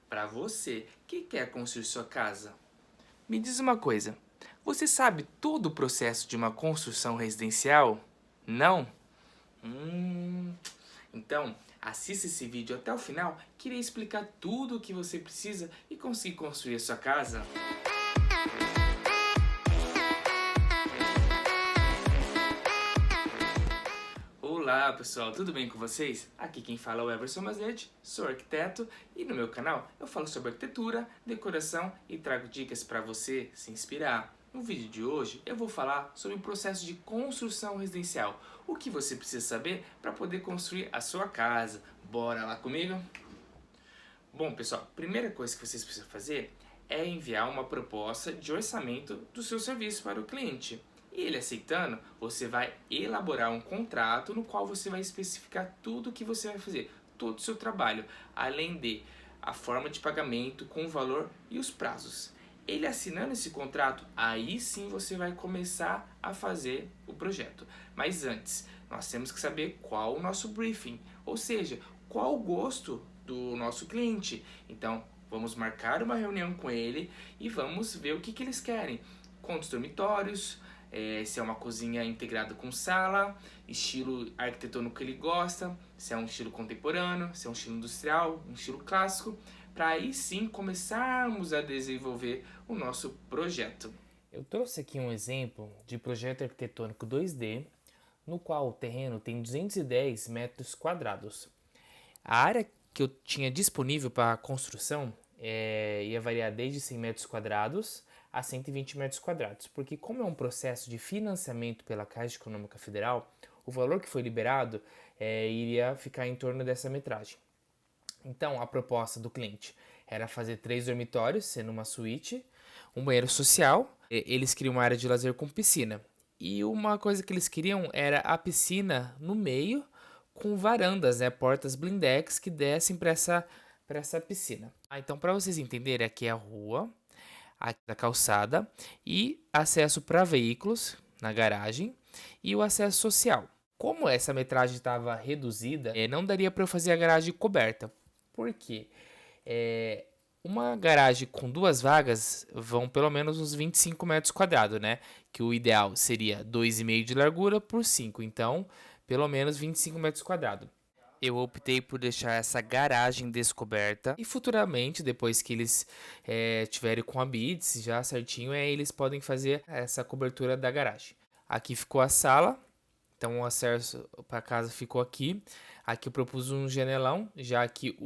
para você que quer construir sua casa. Me diz uma coisa, você sabe todo o processo de uma construção residencial? Não? Hum, então assista esse vídeo até o final, que irei explicar tudo o que você precisa e conseguir construir a sua casa. Olá pessoal, tudo bem com vocês? Aqui quem fala é o Everson Mazete, sou arquiteto e no meu canal eu falo sobre arquitetura, decoração e trago dicas para você se inspirar. No vídeo de hoje eu vou falar sobre o processo de construção residencial, o que você precisa saber para poder construir a sua casa. Bora lá comigo? Bom pessoal, primeira coisa que vocês precisam fazer é enviar uma proposta de orçamento do seu serviço para o cliente. E ele aceitando, você vai elaborar um contrato no qual você vai especificar tudo o que você vai fazer, todo o seu trabalho, além de a forma de pagamento com o valor e os prazos. Ele assinando esse contrato, aí sim você vai começar a fazer o projeto. Mas antes, nós temos que saber qual o nosso briefing, ou seja, qual o gosto do nosso cliente. Então, vamos marcar uma reunião com ele e vamos ver o que eles querem. Quantos dormitórios, se é uma cozinha integrada com sala, estilo arquitetônico que ele gosta, se é um estilo contemporâneo, se é um estilo industrial, um estilo clássico, para aí sim começarmos a desenvolver o nosso projeto. Eu trouxe aqui um exemplo de projeto arquitetônico 2D, no qual o terreno tem 210 metros quadrados. A área que eu tinha disponível para a construção ia variar desde 100 metros quadrados a 120 metros quadrados, porque como é um processo de financiamento pela Caixa Econômica Federal, o valor que foi liberado iria ficar em torno dessa metragem. Então, a proposta do cliente era fazer 3 dormitórios, sendo uma suíte, um banheiro social. Eles queriam uma área de lazer com piscina. E uma coisa que eles queriam era a piscina no meio, com varandas, né, portas blindex que dessem para essa piscina. Então, para vocês entenderem, aqui é a rua, aqui a calçada e acesso para veículos na garagem e o acesso social. Como essa metragem estava reduzida, não daria para eu fazer a garagem coberta. Por quê? Uma garagem com 2 vagas vão pelo menos uns 25 metros quadrados, né? Que o ideal seria 2,5 de largura por 5, então pelo menos 25 metros quadrados. Eu optei por deixar essa garagem descoberta e futuramente, depois que eles tiverem com a BITS já certinho, eles podem fazer essa cobertura da garagem. Aqui ficou a sala, então o acesso para casa ficou aqui. Aqui eu propus um janelão, já que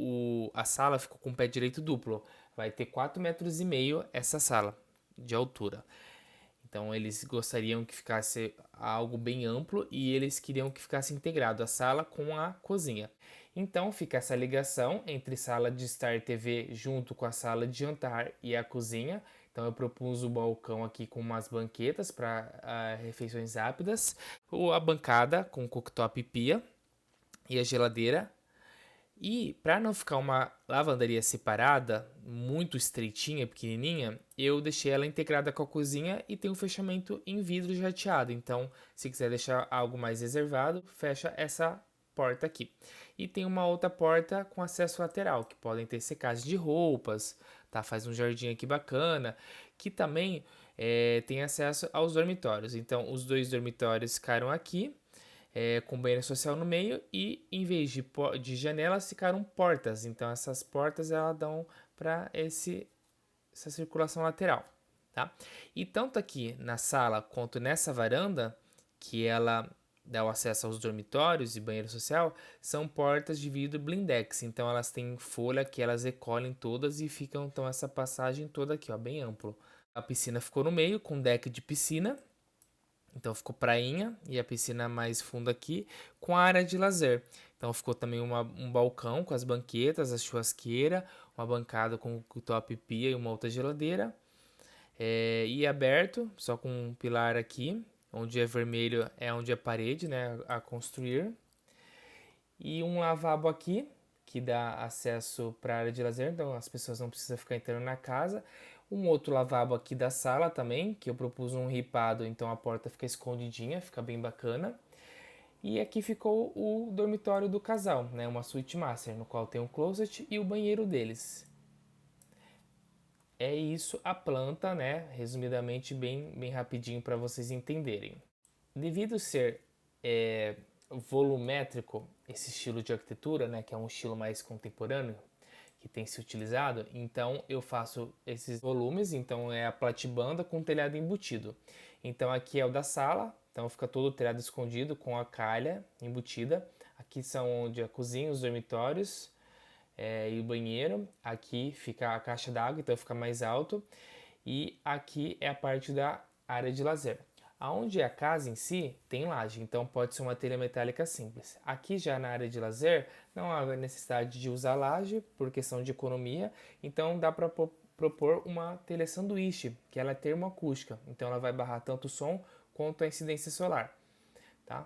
a sala ficou com o pé direito duplo. Vai ter 4,5 metros essa sala de altura. Então eles gostariam que ficasse algo bem amplo e eles queriam que ficasse integrado a sala com a cozinha. Então fica essa ligação entre sala de estar TV junto com a sala de jantar e a cozinha. Então eu propus o balcão aqui com umas banquetas para refeições rápidas, ou a bancada com cooktop e pia e a geladeira. E para não ficar uma lavanderia separada, muito estreitinha, pequenininha, eu deixei ela integrada com a cozinha e tem um fechamento em vidro jateado. Então, se quiser deixar algo mais reservado, fecha essa porta aqui. E tem uma outra porta com acesso lateral, que podem ter secagem de roupas, tá? Faz um jardim aqui bacana, que também tem acesso aos dormitórios. Então, os 2 dormitórios ficaram aqui com banheiro social no meio e em vez de janelas ficaram portas. Então essas portas elas dão para essa circulação lateral, tá? E tanto aqui na sala quanto nessa varanda, que ela dá o acesso aos dormitórios e banheiro social, são portas de vidro blindex. Então elas têm folha que elas recolhem todas e ficam então essa passagem toda aqui, ó, bem amplo. A piscina ficou no meio com deck de piscina. Então ficou prainha e a piscina mais fundo aqui com a área de lazer. Então ficou também um balcão com as banquetas, a churrasqueira, uma bancada com top pia e uma outra geladeira. E aberto, só com um pilar aqui, onde é vermelho é onde é parede, né, a construir. E um lavabo aqui, que dá acesso para a área de lazer, então as pessoas não precisam ficar entrando na casa. Um outro lavabo aqui da sala também, que eu propus um ripado, então a porta fica escondidinha, fica bem bacana. E aqui ficou o dormitório do casal, né, uma suíte master, no qual tem um closet e o banheiro deles. é isso a planta, né? Resumidamente, bem rapidinho para vocês entenderem. Devido ser volumétrico esse estilo de arquitetura, né, que é um estilo mais contemporâneo que tem se utilizado, então eu faço esses volumes, então é a platibanda com telhado embutido. Então aqui é o da sala, então fica todo o telhado escondido com a calha embutida. Aqui são onde a cozinha, os dormitórios e o banheiro. Aqui fica a caixa d'água, então fica mais alto. E aqui é a parte da área de lazer. Aonde é a casa em si tem laje, então pode ser uma telha metálica simples. Aqui já na área de lazer não há necessidade de usar laje por questão de economia, então dá para propor uma telha sanduíche, que ela é termoacústica, então ela vai barrar tanto o som quanto a incidência solar, tá?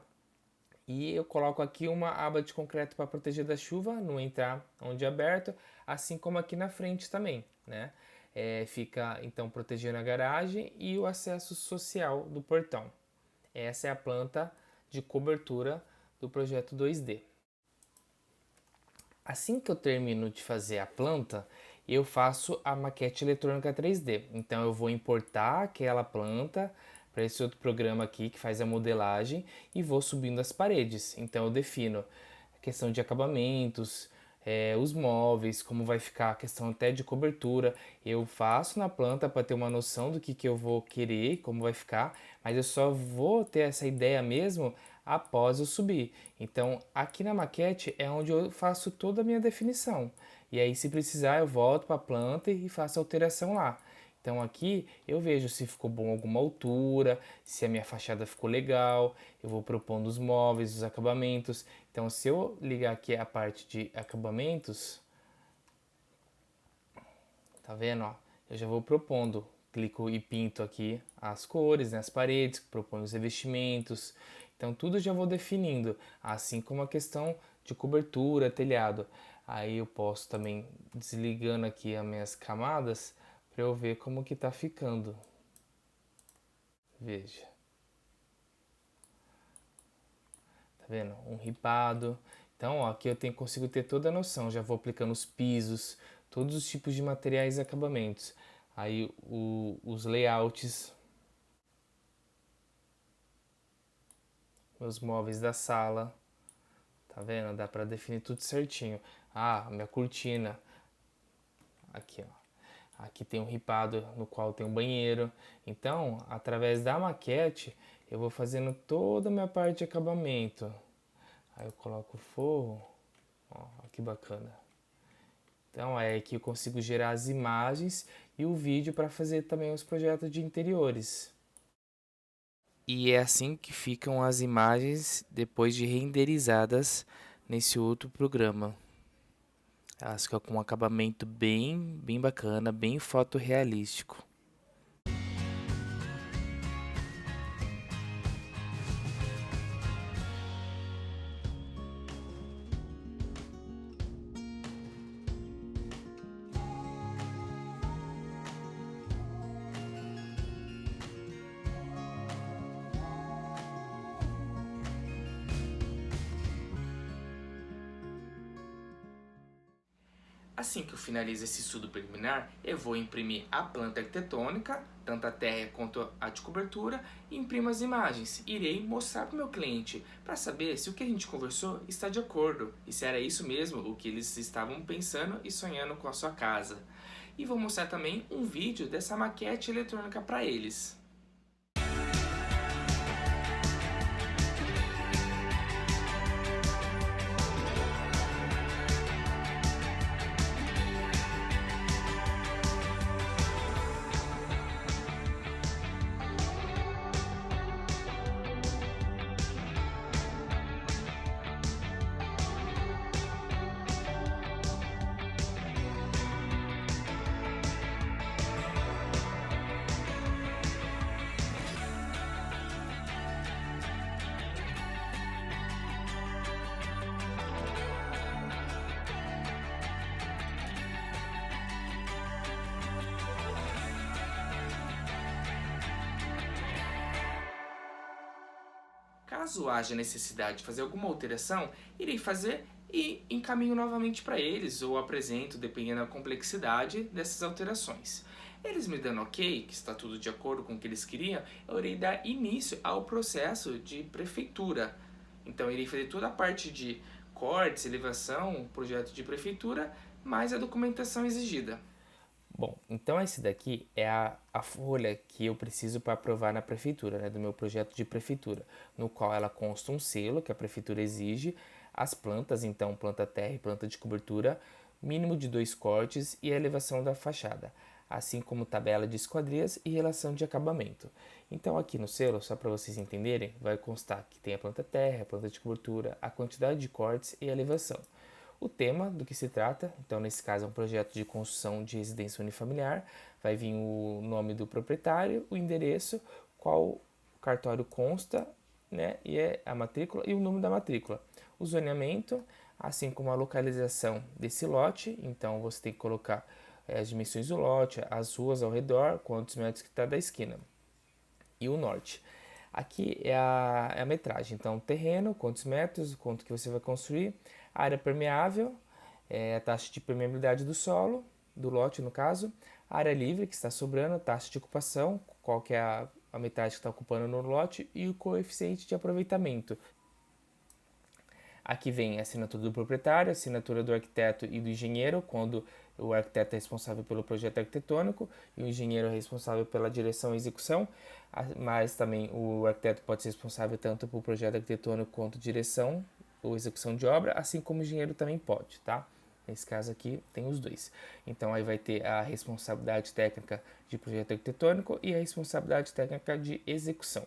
E eu coloco aqui uma aba de concreto para proteger da chuva, não entrar onde é aberto, assim como aqui na frente também, né? Fica então protegendo a garagem e o acesso social do portão. Essa é a planta de cobertura do projeto 2D. Assim que eu termino de fazer a planta, eu faço a maquete eletrônica 3D. Então eu vou importar aquela planta para esse outro programa aqui que faz a modelagem e vou subindo as paredes. Então eu defino a questão de acabamentos, os móveis, como vai ficar a questão até de cobertura. Eu faço na planta para ter uma noção do que eu vou querer, como vai ficar, mas eu só vou ter essa ideia mesmo após eu subir. Então aqui na maquete é onde eu faço toda a minha definição. E aí se precisar eu volto para a planta e faço a alteração lá. Então aqui eu vejo se ficou bom alguma altura, se a minha fachada ficou legal, eu vou propondo os móveis, os acabamentos. Então se eu ligar aqui a parte de acabamentos, tá vendo? Ó? Eu já vou propondo, clico e pinto aqui as cores, né, as paredes, proponho os revestimentos. Então tudo já vou definindo, assim como a questão de cobertura, telhado. Aí eu posso também desligando aqui as minhas camadas para eu ver como que tá ficando. Veja. Tá vendo? Um ripado. Então, ó, aqui eu consigo ter toda a noção. Já vou aplicando os pisos, todos os tipos de materiais e acabamentos. Aí os layouts, meus móveis da sala. Tá vendo? Dá para definir tudo certinho. Ah, minha cortina. Aqui, ó. Aqui tem um ripado no qual tem um banheiro. Então, através da maquete, eu vou fazendo toda a minha parte de acabamento. Aí eu coloco o forro. Ó, que bacana. Então, é aqui eu consigo gerar as imagens e o vídeo para fazer também os projetos de interiores. E é assim que ficam as imagens depois de renderizadas nesse outro programa. Elas ficam com um acabamento bem bacana, bem fotorrealístico. Assim que eu finalizo esse estudo preliminar, eu vou imprimir a planta arquitetônica, tanto a térrea quanto a de cobertura, e imprimo as imagens. Irei mostrar para o meu cliente, para saber se o que a gente conversou está de acordo, e se era isso mesmo o que eles estavam pensando e sonhando com a sua casa. E vou mostrar também um vídeo dessa maquete eletrônica para eles. Caso haja necessidade de fazer alguma alteração, irei fazer e encaminho novamente para eles ou apresento, dependendo da complexidade dessas alterações. Eles me dando ok, que está tudo de acordo com o que eles queriam, eu irei dar início ao processo de prefeitura. Então, eu irei fazer toda a parte de cortes, elevação, projeto de prefeitura, mais a documentação exigida. Bom, então esse daqui é a folha que eu preciso para aprovar na prefeitura, né, do meu projeto de prefeitura, no qual ela consta um selo que a prefeitura exige, as plantas, então planta terra e planta de cobertura, mínimo de 2 cortes e a elevação da fachada, assim como tabela de esquadrias e relação de acabamento. Então aqui no selo, só para vocês entenderem, vai constar que tem a planta terra, a planta de cobertura, a quantidade de cortes e a elevação. O tema do que se trata, então nesse caso é um projeto de construção de residência unifamiliar, vai vir o nome do proprietário, o endereço, qual cartório consta, né, e é a matrícula e o número da matrícula. O zoneamento, assim como a localização desse lote, então você tem que colocar as dimensões do lote, as ruas ao redor, quantos metros que está da esquina. E o norte. Aqui é a metragem, então terreno, quantos metros, quanto que você vai construir, área permeável, a taxa de permeabilidade do solo, do lote no caso, área livre que está sobrando, taxa de ocupação, qual que é a metragem que está ocupando no lote e o coeficiente de aproveitamento. Aqui vem a assinatura do proprietário, a assinatura do arquiteto e do engenheiro, quando o arquiteto é responsável pelo projeto arquitetônico e o engenheiro é responsável pela direção e execução, mas também o arquiteto pode ser responsável tanto pelo projeto arquitetônico quanto direção ou execução de obra, assim como o engenheiro também pode, tá? Nesse caso aqui tem os dois. Então aí vai ter a responsabilidade técnica de projeto arquitetônico e a responsabilidade técnica de execução.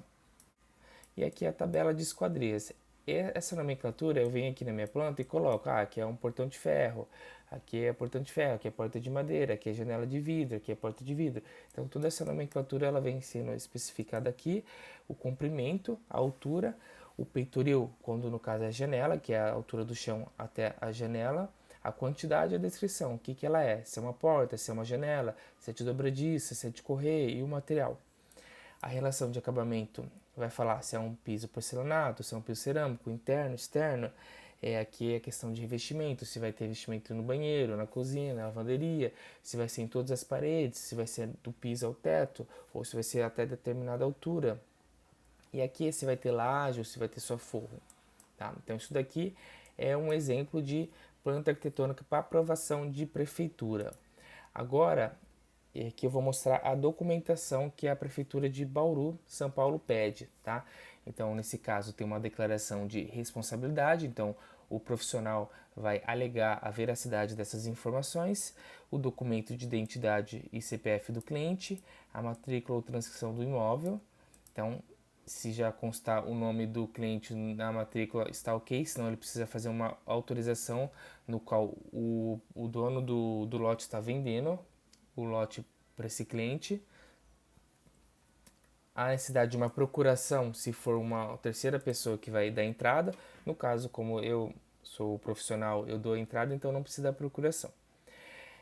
E aqui a tabela de esquadrias. E essa nomenclatura eu venho aqui na minha planta e coloco, aqui é um portão de ferro, aqui é portão de ferro, aqui é porta de madeira, aqui é janela de vidro, aqui é porta de vidro. Então toda essa nomenclatura ela vem sendo especificada aqui, o comprimento, a altura, o peitoril, quando no caso é a janela, que é a altura do chão até a janela, a quantidade e a descrição, o que, que ela é, se é uma porta, se é uma janela, se é de dobradiça, se é de correr e o material. A relação de acabamento vai falar se é um piso porcelanato, se é um piso cerâmico, interno, externo. Aqui é a questão de revestimento, se vai ter revestimento no banheiro, na cozinha, na lavanderia, se vai ser em todas as paredes, se vai ser do piso ao teto, ou se vai ser até determinada altura. E aqui se vai ter laje ou se vai ter só forro. Tá? Então isso daqui é um exemplo de planta arquitetônica para aprovação de prefeitura. Agora, aqui eu vou mostrar a documentação que a Prefeitura de Bauru, São Paulo, pede, tá? Então, nesse caso, tem uma declaração de responsabilidade, então o profissional vai alegar a veracidade dessas informações, o documento de identidade e CPF do cliente, a matrícula ou transcrição do imóvel. Então, se já constar o nome do cliente na matrícula, está ok, senão ele precisa fazer uma autorização no qual o dono do lote está vendendo o lote para esse cliente. A necessidade de uma procuração, se for uma terceira pessoa que vai dar entrada. No caso, como eu sou profissional, eu dou a entrada, então não precisa da procuração.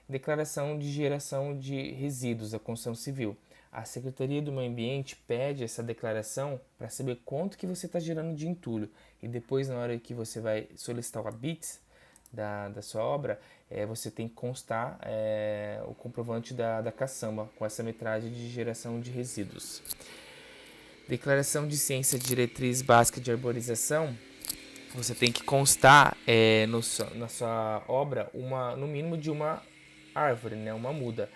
Declaração de geração de resíduos da construção civil. A Secretaria do Meio Ambiente pede essa declaração para saber quanto que você está gerando de entulho. E depois, na hora que você vai solicitar o ABITS da sua obra, você tem que constar o comprovante da caçamba com essa metragem de geração de resíduos. Declaração de ciência de diretriz básica de arborização. Você tem que constar na sua obra no mínimo de uma árvore, né, uma muda,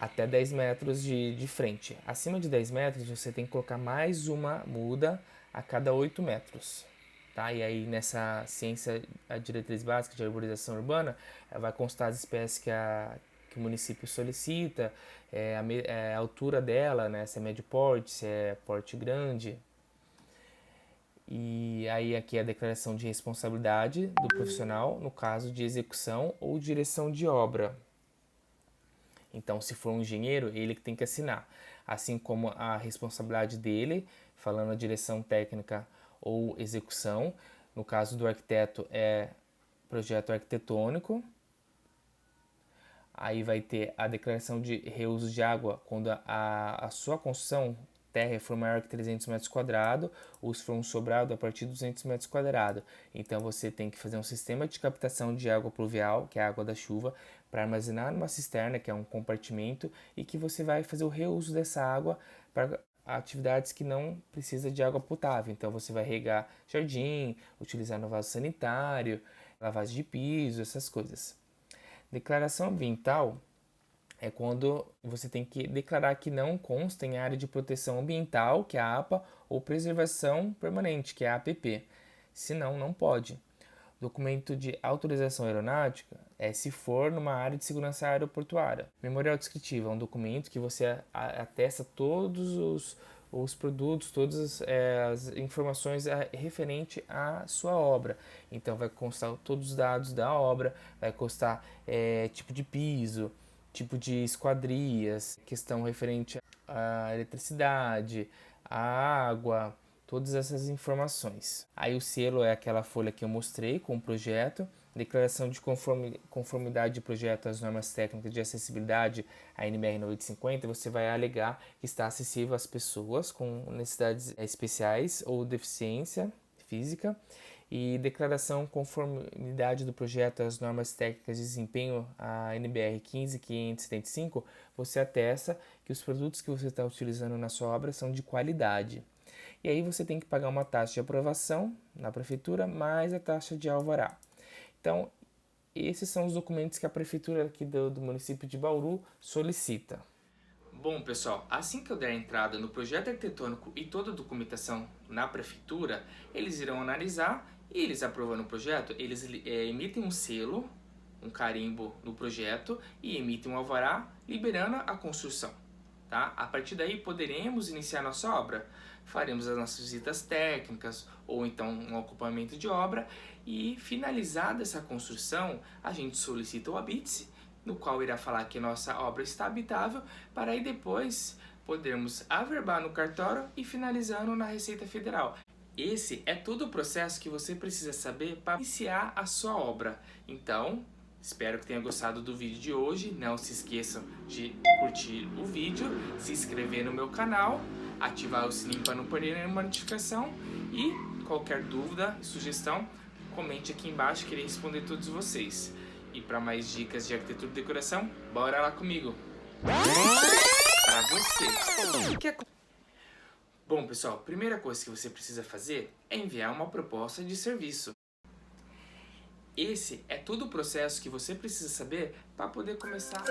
até 10 metros de frente. Acima de 10 metros, você tem que colocar mais uma muda a cada 8 metros. Tá? E aí, nessa ciência, a diretriz básica de arborização urbana, vai constar as espécies que o município solicita, a altura dela, né, se é médio porte, se é porte grande. E aí aqui a declaração de responsabilidade do profissional no caso de execução ou direção de obra. Então, se for um engenheiro, ele que tem que assinar, assim como a responsabilidade dele, falando a direção técnica ou execução. No caso do arquiteto é projeto arquitetônico. Aí vai ter a declaração de reuso de água quando a sua construção terra for maior que 300 metros quadrados, ou se for um sobrado a partir de 200 metros quadrados. Então você tem que fazer um sistema de captação de água pluvial, que é a água da chuva, para armazenar numa cisterna, que é um compartimento, e que você vai fazer o reuso dessa água para atividades que não precisa de água potável. Então você vai regar jardim, utilizar no vaso sanitário, lavagem de piso, essas coisas. Declaração ambiental é quando você tem que declarar que não consta em área de proteção ambiental, que é a APA, ou preservação permanente, que é a APP. Senão, não pode. Documento de autorização aeronáutica é se for numa área de segurança aeroportuária. Memorial descritivo é um documento que você atesta todos os produtos, todas as informações referente à sua obra. Então vai constar todos os dados da obra, vai constar tipo de piso, tipo de esquadrias, questão referente à eletricidade, à água, todas essas informações. Aí o selo é aquela folha que eu mostrei com o projeto, declaração de conformidade de projeto às normas técnicas de acessibilidade, a NBR 950, você vai alegar que está acessível às pessoas com necessidades especiais ou deficiência física, e declaração conformidade do projeto às normas técnicas de desempenho, a NBR 15575, você atesta que os produtos que você está utilizando na sua obra são de qualidade. E aí você tem que pagar uma taxa de aprovação na prefeitura, mais a taxa de alvará. Então, esses são os documentos que a prefeitura aqui do município de Bauru solicita. Bom, pessoal, assim que eu der entrada no projeto arquitetônico e toda a documentação na prefeitura, eles irão analisar e eles aprovando o projeto, eles emitem um selo, um carimbo no projeto e emitem um alvará liberando a construção. Tá? A partir daí poderemos iniciar nossa obra. Faremos as nossas visitas técnicas ou então um acompanhamento de obra e finalizada essa construção, a gente solicita o habite, no qual irá falar que nossa obra está habitável, para aí depois podermos averbar no cartório e finalizando na Receita Federal. Esse é todo o processo que você precisa saber para iniciar a sua obra. Então, espero que tenha gostado do vídeo de hoje. Não se esqueçam de curtir o vídeo, se inscrever no meu canal, ativar o sininho para não perder nenhuma notificação e qualquer dúvida, sugestão, comente aqui embaixo que irei responder todos vocês. E para mais dicas de arquitetura e decoração, bora lá comigo! Para você! Bom, pessoal, primeira coisa que você precisa fazer é enviar uma proposta de serviço. Esse é todo o processo que você precisa saber para poder começar